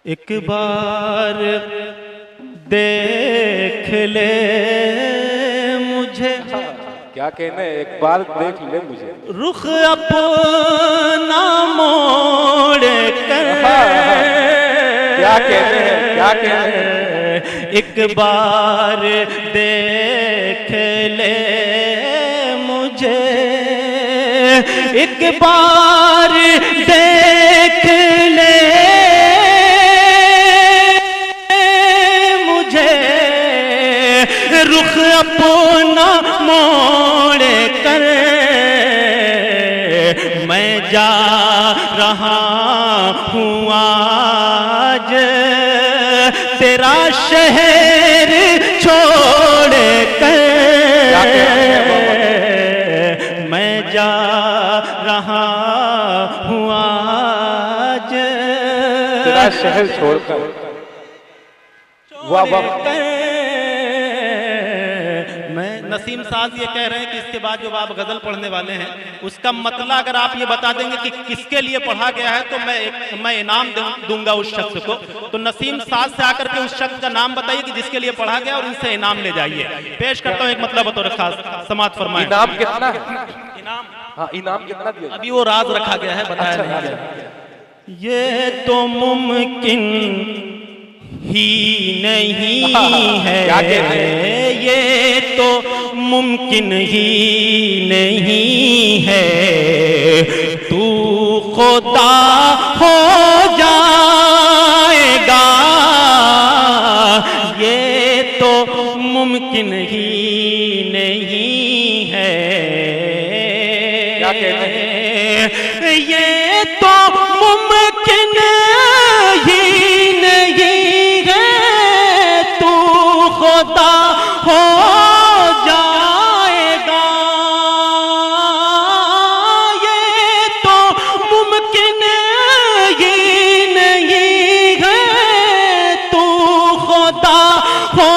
ایک بار دیکھ لے مجھے، کیا کہنا ہے، ایک بار دیکھ لے مجھے، رخ اپنا موڑ کر، کیا کہنے ہیں، کیا کہنے ہیں، ایک بار دیکھ لے مجھے، ایک بار دیکھ لے مجھے، رخ اپنا موڑ کر، میں جا رہا ہوں آج تیرا شہر چھوڑ کر، میں جا رہا ہوں آج تیرا شہر چھوڑ کر، واہ واہ۔ میں نسیم ساز یہ کہہ رہے ہیں کہ اس کے بعد جو آپ غزل پڑھنے والے ہیں اس کا مطلب اگر آپ یہ بتا دیں گے کہ کس کے لیے پڑھا گیا ہے تو میں انعام دوں گا اس شخص کو۔ تو نسیم ساز سے آ کر کے اس شخص کا نام بتائیے کہ جس کے لیے پڑھا گیا اور ان سے انعام لے جائیے۔ پیش کرتا ہوں ایک مطلب بطور خاص، سماعت فرمائیں۔ انعام کتنا ہے؟ انعام ہاں انعام کتنا دیا؟ ابھی وہ راز رکھا گیا ہے، بتایا نہیں گیا۔ یہ تو ممکن ہی نہیں ہے، یہ تو ممکن ہی نہیں ہے، تو خدا ہو جائے گا، یہ تو ممکن ہی نہیں ہے، کیا کہتے ہیں؟ یہ تو ممکن ہی نہیں ہے، تو خدا ہو جائے گا، یہ تو ممکن ہی نہیں ہے، تو خدا ہو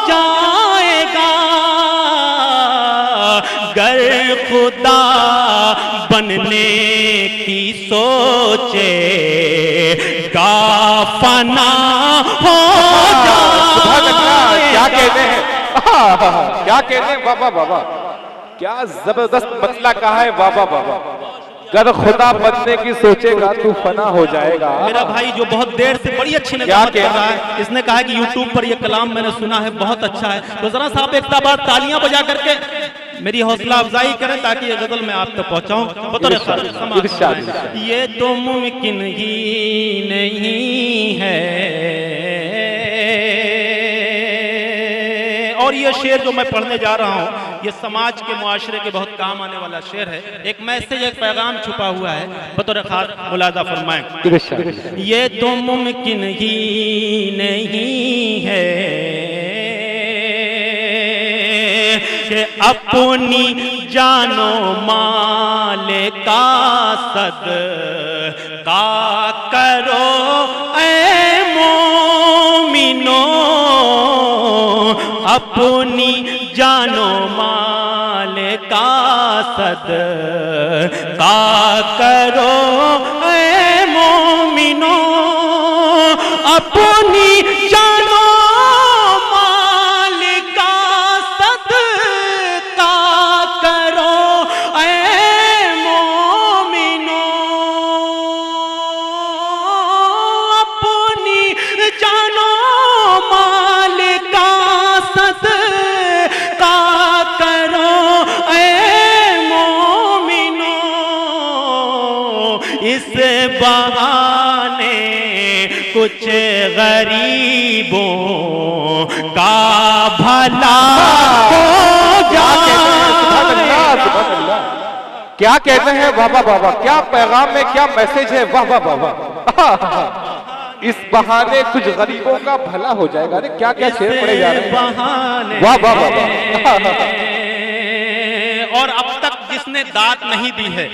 جائے گا، گر خدا بننے کی سوچے گا فنا ہو جائے گا۔ کیا کہتے ہیں، کیا کہتے ہیں، واہ واہ واہ، کیا زبردست مطلع کہا ہے، واہ واہ واہ۔ گر خدا بننے کی سوچے گا تو فنا ہو جائے گا۔ میرا بھائی جو بہت دیر سے بڑی اچھی نظامت کر رہا ہے، اس نے کہا ہے کہ یوٹیوب پر یہ کلام میں نے سنا ہے، بہت اچھا ہے، تو ذرا سا آپ ایک بار تالیاں بجا کر کے میری حوصلہ افزائی کریں تاکہ یہ غزل میں آپ تک پہنچاؤں۔ بطور خاص، یہ تو ممکن ہی نہیں ہے، اور یہ شعر جو میں پڑھنے جا رہا ہوں یہ سماج کے معاشرے کے بہت کام آنے والا شعر ہے، ایک میسیج، ایک پیغام چھپا ہوا ہے، بطور خاص ملاحظہ فرمائیں۔ یہ تو ممکن ہی نہیں ہے کہ اپنی جان و مال کا صدقہ کرو اے مومنو، اپنی جان و مال کا صدقہ کرو اے مومنو، اپنی جان و مال کا صدقہ کرو اے مومنو، اپنی جان و مال کا صدقہ کرو اے مومنو، اس بہانے کچھ غریبوں کا بھلا ہو جائے۔ کیا کہتے ہیں، واہ واہ واہ واہ، کیا پیغام ہے، کیا میسج ہے، واہ واہ واہ واہ۔ اس بہانے کچھ غریبوں کا بھلا ہو جائے گا، کیا کیا شعر پڑھے جا رہے ہیں، واہ واہ واہ واہ۔ اور اب تک جس نے داد نہیں دی ہے،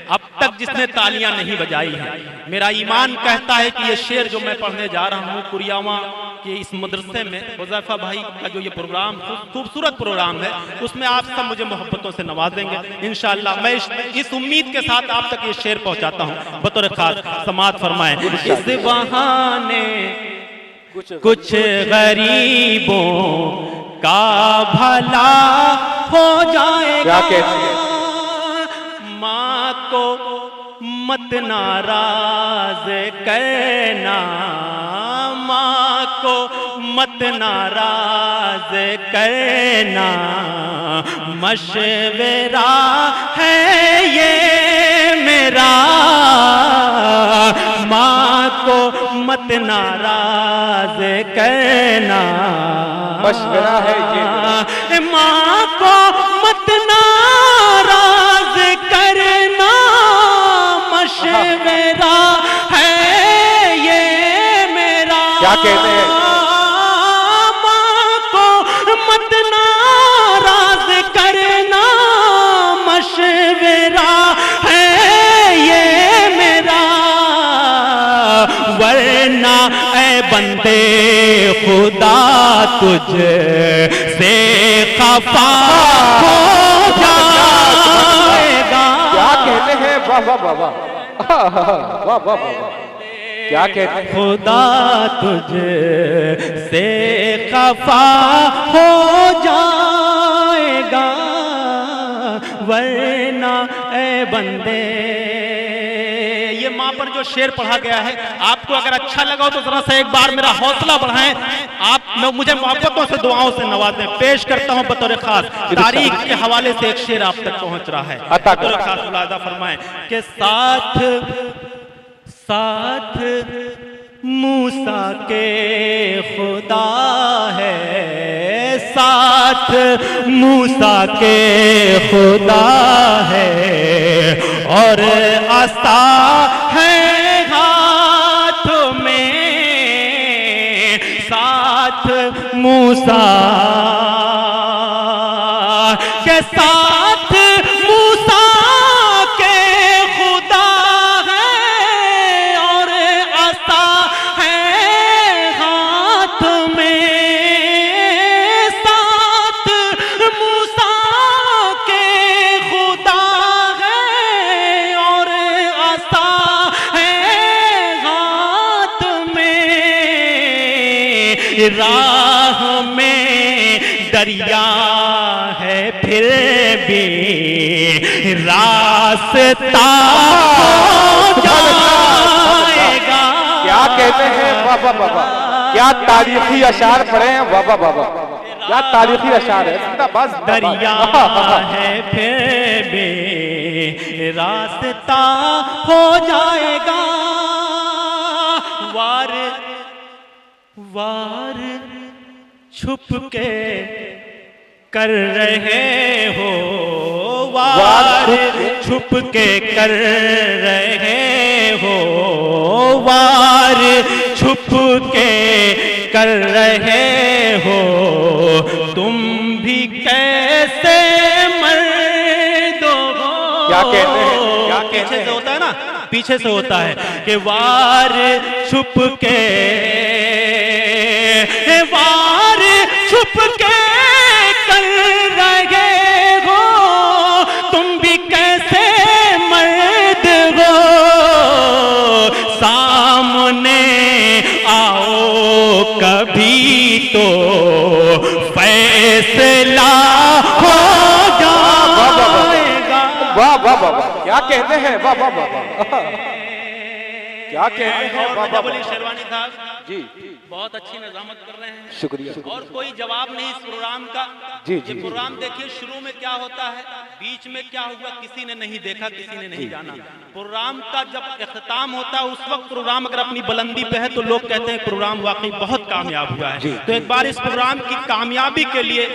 اب تک جس نے تالیاں نہیں بجائی ہیں، میرا ایمان کہتا ہے کہ یہ شعر جو میں پڑھنے جا رہا ہوں کریاواں کہ اس مدرسے میں حذیفہ بھائی کا جو یہ پروگرام خوبصورت پروگرام ہے اس میں آپ سب مجھے محبتوں سے نوازیں گے انشاءاللہ. میں اس امید کے ساتھ آپ تک یہ شعر پہنچاتا ہوں بطور خاص. سماعت فرمائیں. اس بہانے کچھ غریبوں کا بھلا ہو جائے گا. ماں کو مت ناراض کرنا, ماں کو مت ناراض کرنا, مشورہ ہے یہ میرا. ماں کو مت ناراض کرنا, مشورہ ہے یہ. ماں کو مت ناراض کرنا, مشورہ ہے یہ میرا. کیا کہتے ہیں؟ ماں کو مت ناراض کرنا, مشورہ ہے یہ میرا. ورنہ اے بندے خدا تجھ سے خفا ہو جائے گا. کیا کہتے ہیں؟ واہ واہ واہ واہ واہ واہ واہ. کیا کہتے ہیں؟ خدا تجھ سے خفا ہو جائے گا, ورنہ اے بندے. یہ ماں پر جو شعر پڑھا گیا ہے آپ کو اگر اچھا لگا ہو تو ذرا سا ایک بار میرا حوصلہ بڑھائیں. آپ مجھے محبتوں سے دعاؤں سے نوازیں. پیش کرتا ہوں بطور خاص تاریخ کے حوالے سے ایک شعر آپ تک پہنچ رہا ہے. بطور خاص ملاحظہ فرمائیں کہ ساتھ موسیٰ کے خدا ہے, ساتھ موسیٰ کے خدا ہے, اور عصا ہے ہاتھ میں. ساتھ موسیٰ کے ساتھ موسیٰ کے خدا ہے, اور عصا ہے ہاتھ میں. ساتھ موسیٰ کے خدا ہے, اور عصا ہے ہاتھ میں. راہ میں دریا ہے پھر بھی راستہ ہو جائے گا. کیا کہتے ہیں؟ واہ واہ واہ واہ. کیا تاریخی اشعار پڑھے ہیں. واہ واہ واہ واہ. کیا تاریخی اشعار ہے. دریا ہے پھر بھی راستہ ہو جائے گا. وار چھپ کے کر رہے ہو, وار چھپ کے کر رہے ہو, وار چھپ کے کر رہے ہو. تم بھی کیسے مرد ہو. کیا کہتے ہیں؟ کیا پیچھے سے ہوتا ہے نا, پیچھے سے ہوتا ہے کہ وار چھپ کے, وار چھپ کے کر رہے ہو. تم بھی کیسے مرد ہو. سامنے آؤ کبھی تو فیصلہ ہو جائے گا. واہ واہ واہ واہ. کیا کہتے ہیں؟ واہ واہ واہ واہ. کیا کہتے ہیں؟ واہ واہ واہ. شیروانی صاحب جی بہت اچھی نظامت کر رہے ہیں. شکریہ. اور کوئی جواب نہیں اس پروگرام کا. جی یہ پروگرام دیکھیے شروع میں کیا ہوتا ہے, بیچ میں کیا ہوا, کسی نے نہیں دیکھا, کسی نے نہیں جانا. پروگرام کا جب اختتام ہوتا ہے اس وقت پروگرام اگر اپنی بلندی پہ ہے تو لوگ کہتے ہیں پروگرام واقعی بہت کامیاب ہوا ہے. تو ایک بار اس پروگرام کی کامیابی کے لیے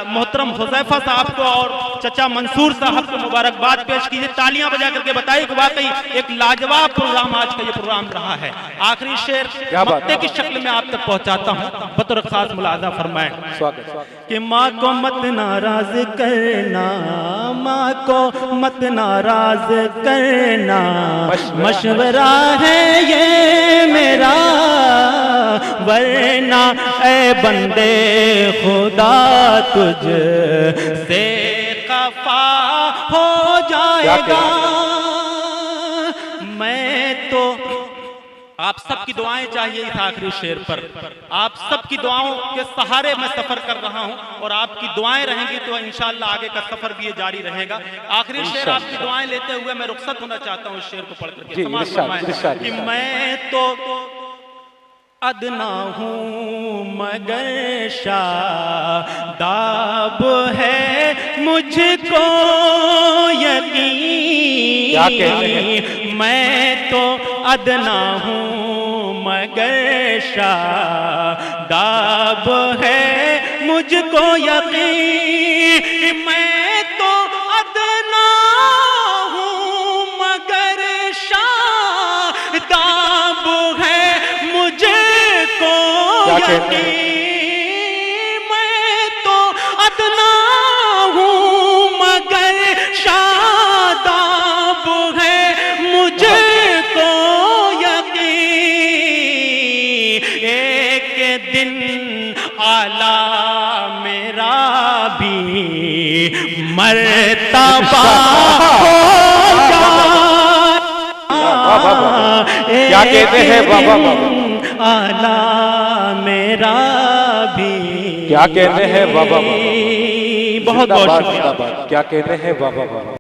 محترم حذیفہ صاحب کو اور چچا منصور صاحب کو مبارکباد پیش کیجیے. تالیاں بجا کر کے بتائیے کہ واقعی ایک لاجواب پروگرام آج کا یہ پروگرام رہا ہے. آخری شعر مقطع کی شکل میں آپ تک پہنچاتا ہوں بطور خاص ملاحظہ فرمائیں کہ ماں کو مت ناراض کرنا, ماں کو مت ناراض کرنا, مشورہ ہے یہ میرا. ورنہ اے بندے خدا تجھ سے خفا ہو جائے گا. میں تو آپ سب کی دعائیں چاہیے اس آخری شعر پر. آپ سب کی دعاؤں کے سہارے میں سفر کر رہا ہوں اور آپ کی دعائیں رہیں گی تو انشاءاللہ آگے کا سفر بھی یہ جاری رہے گا. آخری شعر آپ کی دعائیں لیتے ہوئے میں رخصت ہونا چاہتا ہوں اس شعر کو پڑھ کر کے. سماعت فرمائیں کہ میں تو ادنا ہوں مگر شاداب ہے مجھ کو یقین. میں تو ادنا ہوں مگر شاداب ہے مجھ کو یقین. میں تو ادنا ہوں مگر شاداب ہے مجھ کو یقین. میں تو ادنا ہوں مگر شاداب ہے مجھ کو یقین. ایک دن اعلیٰ میرا بھی مرتبہ ہو کیا کہتے ہیں بابا بابا اعلیٰ میرا بھی. کیا کہتے ہیں بابا بابا بہت بہت شکریہ. کیا کہتے ہیں بابا بابا.